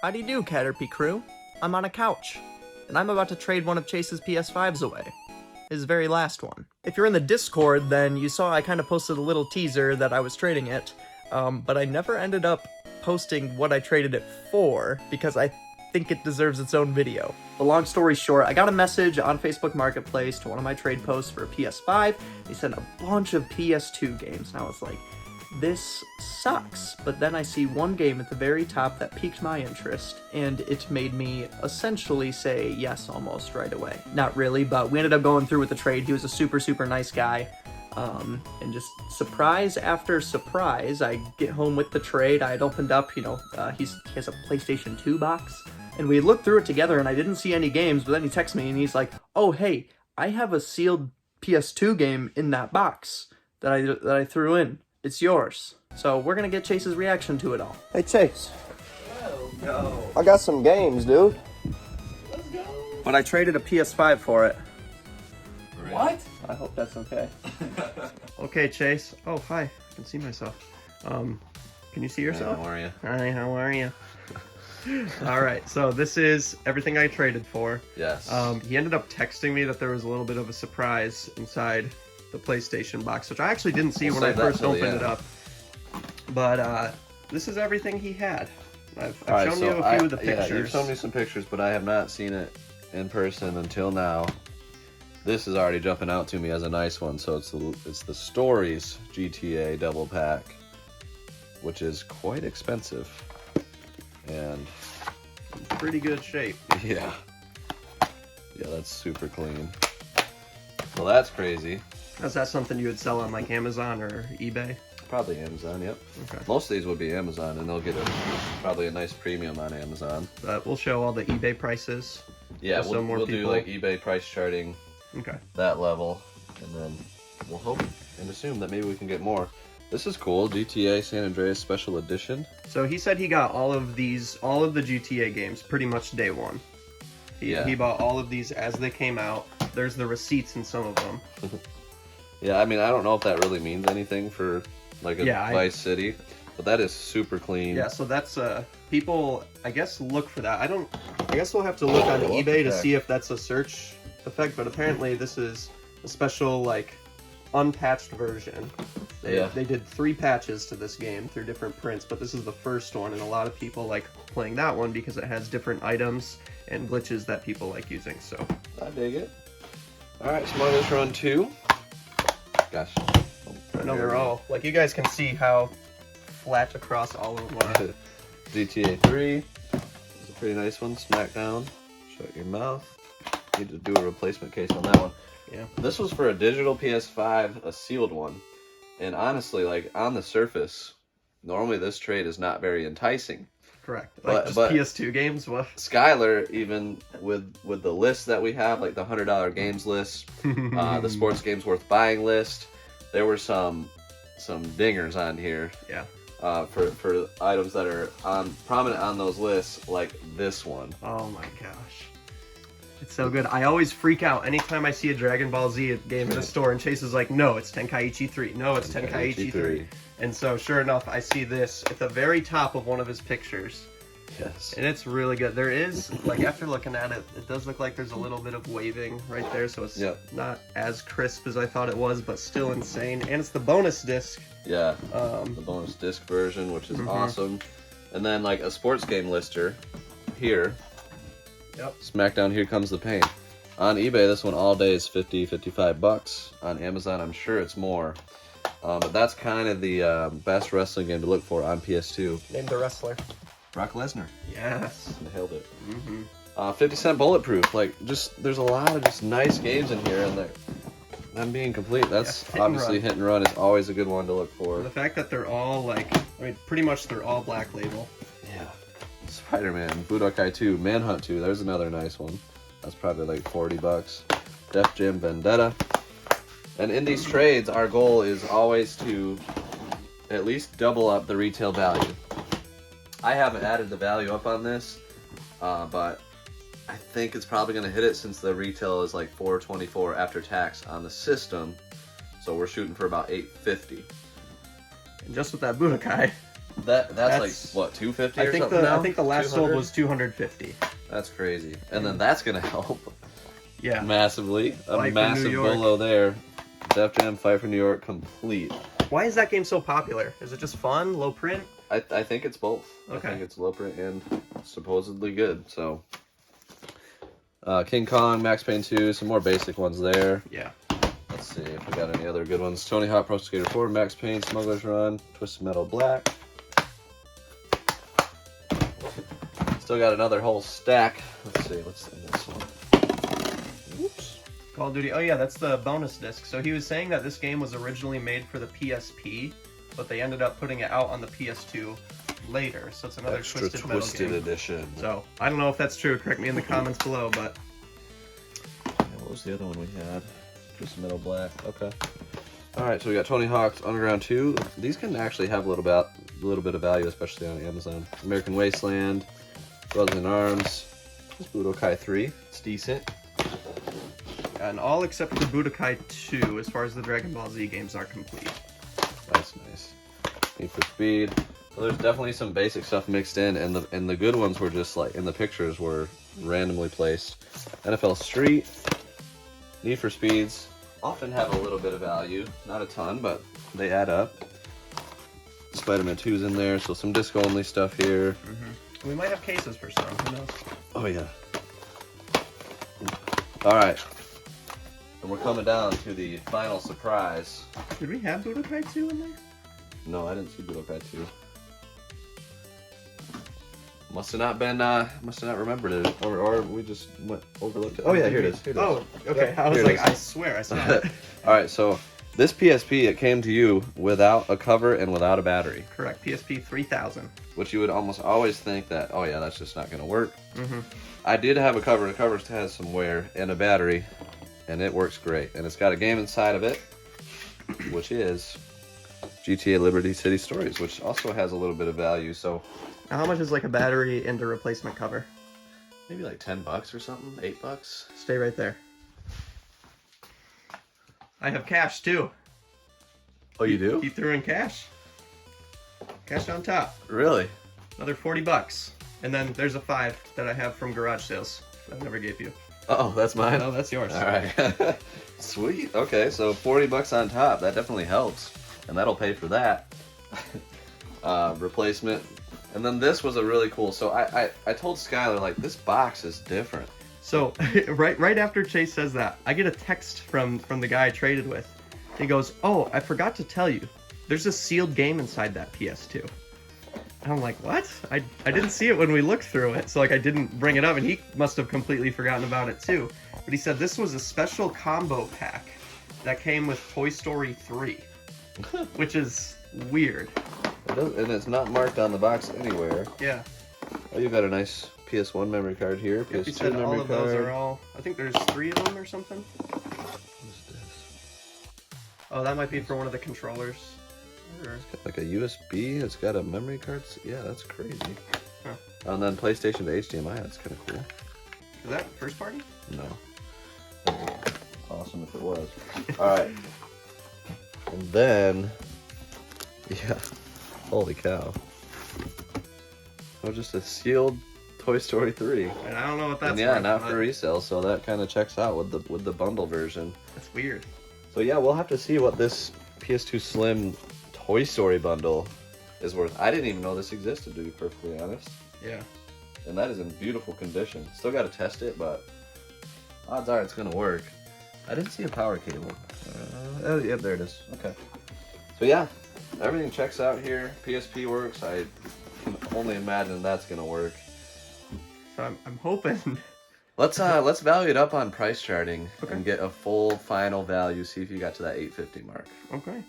Howdy do, Catrp crew. I'm on a couch, and I'm about to trade one of Chase's PS5s away. His very last one. If you're in the Discord, then you saw I kind of posted a little teaser that I was trading it, but I never ended up posting what I traded it for, because I think it deserves its own video. But long story short, I got a message on Facebook Marketplace to one of my trade posts for a PS5. They sent a bunch of PS2 games, and I was like, this sucks. But then I see one game at the very top that piqued my interest, and it made me essentially say yes almost right away. Not really, but we ended up going through with the trade. He was a super nice guy. And just surprise after surprise, I get home with the trade. I had opened up, he has a PlayStation 2 box, and we looked through it together, and I didn't see any games, but then he texts me, and he's like, oh, hey, I have a sealed PS2 game in that box that I threw in. It's yours. So we're gonna get Chase's reaction to it all. Hey, Chase. Go. I got some games, dude. Let's go. But I traded a PS5 for it. What? I hope that's okay. Okay, Chase. Oh, hi. I can see myself. Can you see yourself? Hey, how are you? Hi, how are you? All right, so this is everything I traded for. Yes. He ended up texting me that there was a little bit of a surprise inside the PlayStation box, which I actually didn't see when I first opened it up. But this is everything he had. I've shown you a few of the pictures. Yeah, you've shown me some pictures, but I have not seen it in person until now. This is already jumping out to me as a nice one. So it's the Stories GTA double pack, which is quite expensive and pretty good shape. Yeah, that's super clean. Well, that's crazy. Is that something you would sell on like Amazon or eBay? Probably Amazon, yep. Okay. Most of these would be Amazon, and they'll get probably a nice premium on Amazon. But we'll show all the eBay prices. Yeah, we'll do like eBay price charting. Okay. That level, and then we'll hope and assume that maybe we can get more. This is cool, GTA San Andreas Special Edition. So he said he got all of the GTA games pretty much day one. He bought all of these as they came out. There's the receipts in some of them. Yeah, I mean, I don't know if that really means anything for like a Vice City, but that is super clean. Yeah, so that's people I guess look for that. I guess we'll have to look on eBay to see if that's a search effect, but apparently this is a special like unpatched version. They did 3 patches to this game through different prints, but this is the first one, and a lot of people like playing that one because it has different items and glitches that people like using. So I dig it. All right, Spoilers Run 2. Gosh. I know they're all like, you guys can see how flat across all of them are. GTA 3 is a pretty nice one. Smackdown. Shut your mouth. Need to do a replacement case on that one. Yeah. This was for a digital PS5, a sealed one. And honestly, like on the surface, normally this trade is not very enticing. Correct. Like just PS2 games? What? Skylar, even with the list that we have, like the $100 games list, the sports games worth buying list, there were some dingers on here. Yeah. For items that are prominent on those lists, like this one. Oh my gosh. It's so good. I always freak out anytime I see a Dragon Ball Z game in a store and Chase is like, no, it's Tenkaichi 3. No, it's Tenkaichi 3. And so, sure enough, I see this at the very top of one of his pictures. Yes. And it's really good. There is, like, after looking at it, it does look like there's a little bit of waving right there, so it's not as crisp as I thought it was, but still insane. And it's the bonus disc. Yeah, the bonus disc version, which is awesome. And then, like, a sports game lister here. Yep. Smackdown, Here Comes the Pain. On eBay, this one all day is $55. On Amazon, I'm sure it's more. But that's kind of the best wrestling game to look for on PS2. Name the wrestler. Brock Lesnar. Yes. Nailed it. 50 Cent Bulletproof. Like, there's a lot of just nice games in here, and them being complete, that's obviously Hit and Run is always a good one to look for. And the fact that they're all like, I mean, pretty much they're all Black Label. Yeah. Spider-Man, Budokai 2, Manhunt 2, there's another nice one. That's probably like $40. Def Jam Vendetta. And in these trades, our goal is always to at least double up the retail value. I haven't added the value up on this, but I think it's probably going to hit it since the retail is like $424 after tax on the system. So we're shooting for about $850. And just with that Budokai, That's like what, 250 or something now? I think the last 200? sold was 250. That's crazy. And then that's gonna help. Yeah. Massively. A Fight for massive New York. bolo there. Def Jam Fight for New York complete. Why is that game so popular? Is it just fun, low print? I think it's both. Okay. I think it's low print and supposedly good. So King Kong, Max Payne 2, some more basic ones there. Yeah. Let's see if we got any other good ones. Tony Hawk Pro Skater 4, Max Payne, Smuggler's Run, Twisted Metal Black. Still got another whole stack. Let's see, what's in this one? Oops. Call of Duty. Oh yeah, that's the bonus disc. So he was saying that this game was originally made for the PSP, but they ended up putting it out on the PS2 later. So it's another Extra Twisted Metal game. edition. So I don't know if that's true. Correct me in the comments below. But yeah, what was the other one we had? Twisted Metal Black. Okay. All right, so we got Tony Hawk's Underground 2. These can actually have a little bit of value, especially on Amazon. American Wasteland, Brothers in Arms, Budokai 3. It's decent. and all except for Budokai 2, as far as the Dragon Ball Z games are complete. That's nice. Need for Speed. So there's definitely some basic stuff mixed in, and the good ones were just like in the pictures were randomly placed. NFL Street, Need for Speeds often have a little bit of value, not a ton, but they add up. Spider-Man 2's in there, so some disc only stuff here. Mm-hmm. We might have cases for some. Who knows? Oh yeah. All right, and we're coming down to the final surprise. Did we have Budokai 2 in there? No, I didn't see Budokai 2. Must have not remembered it, or we just overlooked it. Oh yeah, here it is. Oh, okay. I was like, I swear I saw it. All right, so this PSP, it came to you without a cover and without a battery. Correct. PSP 3000. Which you would almost always think that, oh yeah, that's just not going to work. Mm-hmm. I did have a cover. The cover has some wear and a battery, and it works great. And it's got a game inside of it, which is GTA Liberty City Stories, which also has a little bit of value. So Now, how much is like a battery and a replacement cover? maybe like $10 or something, $8. Stay right there. I have cash too. Oh, you do? He threw in cash. Cash on top. Really? Another $40. And then there's a 5 that I have from garage sales that I never gave you. Oh, that's mine? No, that's yours. All right. Sweet. Okay, so $40 on top. That definitely helps. And that'll pay for that. Replacement. And then this was a really cool. So I told Skylar, like, this box is different. So right after Chase says that, I get a text from the guy I traded with. He goes, "Oh, I forgot to tell you. There's a sealed game inside that PS2." And I'm like, "What? I didn't see it when we looked through it." So like I didn't bring it up, and he must have completely forgotten about it too. But he said this was a special combo pack that came with Toy Story 3, which is weird. And it's not marked on the box anywhere. Yeah. Oh, you've got a nice PS1 memory card here. Yep, PS2 he said memory all of card. those are all. I think there's 3 of them or something. What's this? Oh, that might be for one of the controllers. Or... It's got like a USB. It's got a memory card. Yeah, that's crazy. Huh. And then PlayStation to HDMI. That's kind of cool. Is that first party? No. Awesome if it was. All right. And then, yeah. Holy cow. Oh, just a sealed Toy Story 3. And I don't know what that's And yeah, worth, not but for resale, so that kind of checks out with the bundle version. That's weird. So yeah, we'll have to see what this PS2 Slim Toy Story bundle is worth. I didn't even know this existed, to be perfectly honest. Yeah. And that is in beautiful condition. Still got to test it, but odds are it's gonna work. I didn't see a power cable. Oh, yeah, there it is. Okay. So yeah, everything checks out here. PSP works. I can only imagine that's gonna work. So I'm hoping. Let's value it up on price charting and get a full final value. See if you got to that 850 mark. Okay.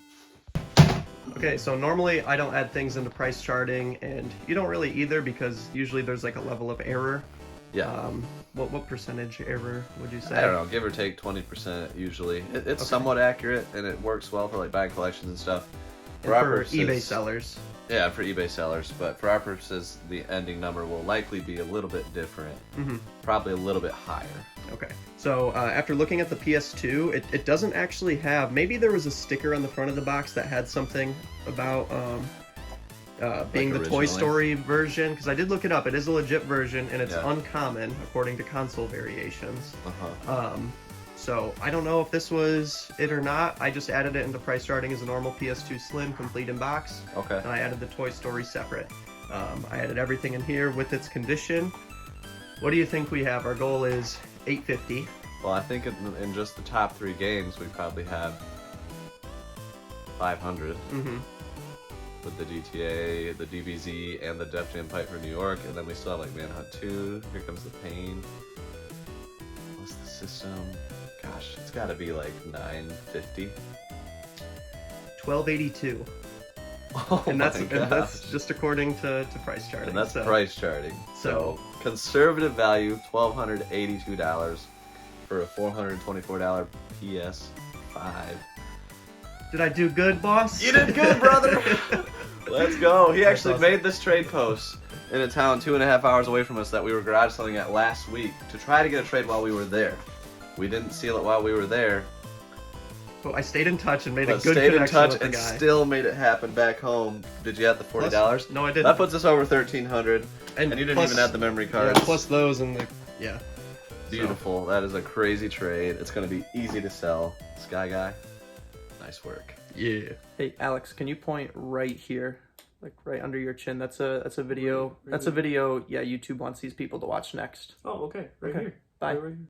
Okay, so normally I don't add things into price charting, and you don't really either, because usually there's like a level of error. Yeah. What percentage error would you say? I don't know, give or take 20% usually. It's somewhat accurate, and it works well for like buying collections and stuff. And for eBay sellers. Yeah, for eBay sellers, but for our purposes, the ending number will likely be a little bit different. Mm-hmm. Probably a little bit higher. Okay, so after looking at the PS2, it doesn't actually have, maybe there was a sticker on the front of the box that had something about being the Toy originally? Story version, because I did look it up. It is a legit version, and it's Yeah. uncommon according to console variations. Uh-huh. So I don't know if this was it or not. I just added it into price starting as a normal PS2 Slim complete in box. Okay. And I added the Toy Story separate. I added everything in here with its condition. What do you think we have? Our goal is $850. Well, I think in just the top 3 games, we probably have 500 Mm-hmm. with the GTA, the DBZ, and the Def Jam Pipe for New York, and then we still have like Manhunt 2. Here Comes the Pain. What's the system? Gosh, it's got to be like 950. $1282. Oh And my that's gosh. just according to price charting. And that's so. price charting. So conservative value, $1,282 for a $424 PS5. Did I do good, boss? You did good, brother. Let's go. He That's actually awesome. made this trade post in a town 2.5 hours away from us that we were garage selling at last week to try to get a trade while we were there. We didn't seal it while we were there, Well, I stayed in touch and made a but good stayed in connection touch with the and guy. still made it happen back home. Did you add the $40? No, I didn't. That puts us over $1,300, and you didn't plus- even add the memory Yeah, cards. plus those and the yeah. Beautiful. That is a crazy trade. It's going to be easy to sell. Sky Guy, nice work. Yeah. Hey Alex, can you point right here, like right under your chin? That's a video. Right That's a video. Yeah, YouTube wants these people to watch next. Oh, okay. Right Okay. here. Bye. Right here.